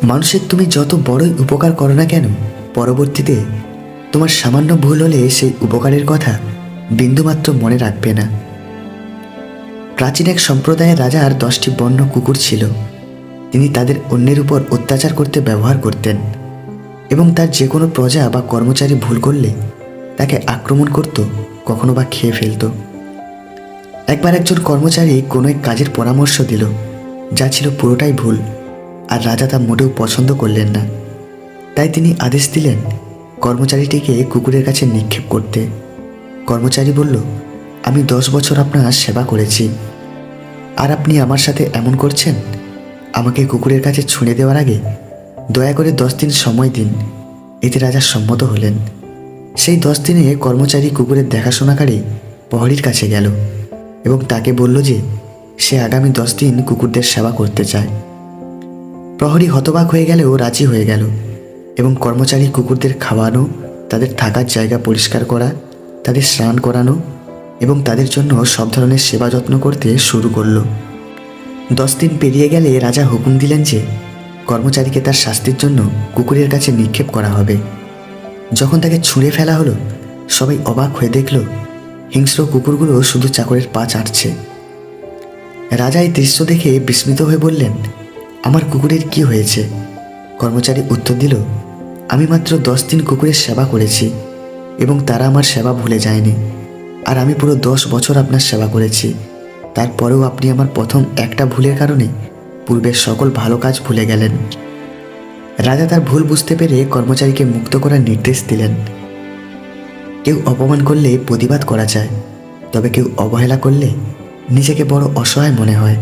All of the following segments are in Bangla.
মানুষের তুমি যত বড়ই উপকার করো না কেন, পরবর্তীতে তোমার সামান্য ভুল হলে সেই উপকারের কথা বিন্দুমাত্র মনে রাখবে না। প্রাচীন এক সম্প্রদায়ের রাজার 10টি বন্য কুকুর ছিল। তিনি তাদের অন্যের উপর অত্যাচার করতে ব্যবহার করতেন এবং তার যে কোনো প্রজা বা কর্মচারী ভুল করলে তাকে আক্রমণ করত, কখনো বা খেয়ে ফেলত। একবার একজন কর্মচারী কোনো এক কাজের পরামর্শ দিল যা ছিল পুরোটাই ভুল, আর রাজা তা মোটেও পছন্দ করলেন না। তাই তিনি আদেশ দিলেন কর্মচারীটিকে কুকুরের কাছে নিক্ষেপ করতে। কর্মচারী বলল, আমি 10 বছর আপনার সেবা করেছি, আর আপনি আমার সাথে এমন করছেন। আমাকে কুকুরের কাছে ছুঁড়ে দেওয়ার আগে দয়া করে 10 দিন সময় দিন। এতে রাজা সম্মত হলেন। সেই 10 দিনে কর্মচারী কুকুরের দেখাশোনাকারী প্রহরীর কাছে গেল এবং তাকে বলল যে সে আগামী 10 দিন কুকুরদের সেবা করতে চায়। প্রহরী হতবাক হয়ে গেলেও রাজি হয়ে গেল এবং কর্মচারী কুকুরদের খাওয়ানো, তাদের থাকার জায়গা পরিষ্কার করা, তাদের স্নান করানো এবং তাদের জন্য সব ধরনের সেবা যত্ন করতে শুরু করল। 10 দিন পেরিয়ে গেলে রাজা হুকুম দিলেন যে কর্মচারীকে তার শাস্তির জন্য কুকুরের কাছে নিক্ষেপ করা হবে। যখন তাকে ছুঁড়ে ফেলা হলো, সবাই অবাক হয়ে দেখল হিংস্র কুকুরগুলো শুধু চাকরের পা চাটছে। রাজা এই দৃশ্য দেখে বিস্মিত হয়ে বললেন, আমার কুকুরের কি হয়েছে? কর্মচারী উত্তর দিল, আমি মাত্র 10 দিন কুকুরের সেবা করেছি এবং তারা আমার সেবা ভুলে যায়নি, আর আমি পুরো 10 বছর আপনার সেবা করেছি। তারপরেও আপনি আমার প্রথম একটা ভুলের কারণে পূর্বের সকল ভালো কাজ ভুলে গেলেন। রাজা তার ভুল বুঝতে পেরে কর্মচারীকে মুক্ত করার নির্দেশ দিলেন। কেউ অপমান করলে প্রতিবাদ করা যায়, তবে কেউ অবহেলা করলে নিজেকে বড় অসহায় মনে হয়।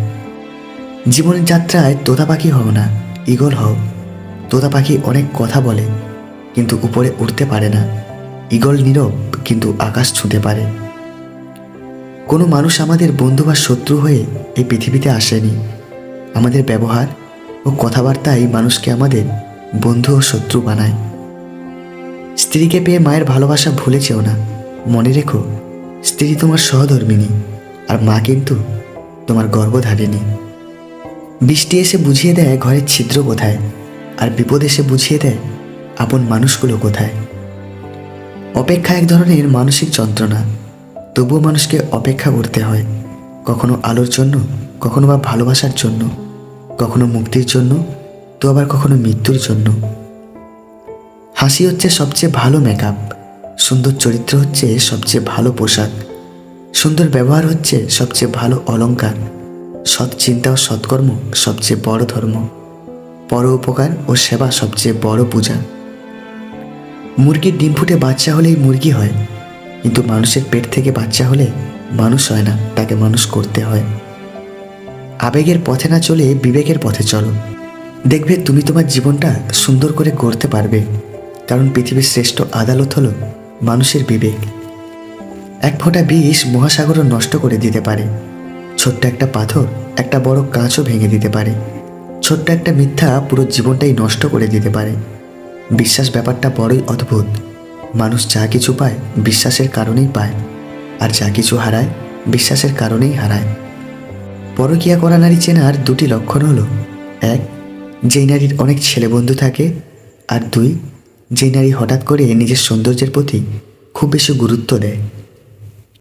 জীবনের যাত্রায় তোতা পাখি হও না, ঈগল হও। তোতা পাখি অনেক কথা বলে কিন্তু উপরে উঠতে পারে না। ঈগল নীরব কিন্তু আকাশ ছুঁতে পারে। কোনো মানুষ আমাদের বন্ধু বা শত্রু হয়ে এই পৃথিবীতে আসেনি। আমাদের ব্যবহার ও কথাবার্তাই মানুষকে আমাদের বন্ধু ও শত্রু বানায়। স্ত্রীকে পেয়ে মায়ের ভালোবাসা ভুলে যেও না। মনে রেখো, স্ত্রী তোমার সহধর্মিণী, আর মা কিন্তু তোমার গর্ভধারিণী। বৃষ্টি এসে বুঝিয়ে দেয় ঘরের ছিদ্র কোথায়, আর বিপদ এসে বুঝিয়ে দেয় আপন মানুষগুলো কোথায়। অপেক্ষা এক ধরনের মানসিক যন্ত্রণা, তবুও মানুষকে অপেক্ষা করতে হয়, কখনো আলোর জন্য, কখনো বা ভালোবাসার জন্য, কখনো মুক্তির জন্য, তো আবার কখনো মৃত্যুর জন্য। হাসি হচ্ছে সবচেয়ে ভালো মেকআপ, সুন্দর চরিত্র হচ্ছে সবচেয়ে ভালো পোশাক, সুন্দর ব্যবহার হচ্ছে সবচেয়ে ভালো অলংকার, সৎ চিন্তা ও সৎকর্ম সবচেয়ে বড় ধর্ম, পর উপকার ও সেবা সবচেয়ে বড় পূজা। মুরগির ডিম ফুটে বাচ্চা হলেই মুরগি হয়, কিন্তু মানুষের পেট থেকে বাচ্চা হলে মানুষ হয় না, তাকে মানুষ করতে হয়। আবেগের পথে না চলে বিবেকের পথে চলো, দেখবে তুমি তোমার জীবনটা সুন্দর করে গড়তে পারবে। কারণ পৃথিবীর শ্রেষ্ঠ আদালত হলো মানুষের বিবেক। এক ফোঁটা বিষ মহাসাগরও নষ্ট করে দিতে পারে। ছোট্ট একটা পাথর একটা বড় কাঁচও ভেঙে দিতে পারে। ছোট্ট একটা মিথ্যা পুরো জীবনটাই নষ্ট করে দিতে পারে। বিশ্বাস ব্যাপারটা বড়ই অদ্ভুত। মানুষ যা কিছু পায় বিশ্বাসের কারণেই পায়, আর যা কিছু হারায় বিশ্বাসের কারণেই হারায়। পরকীয়া করা নারী চেনার 2টি লক্ষণ হলো, 1, যেই নারীর অনেক ছেলে বন্ধু থাকে, আর 2, যেই নারী হঠাৎ করে নিজের সৌন্দর্যের প্রতি খুব বেশি গুরুত্ব দেয়।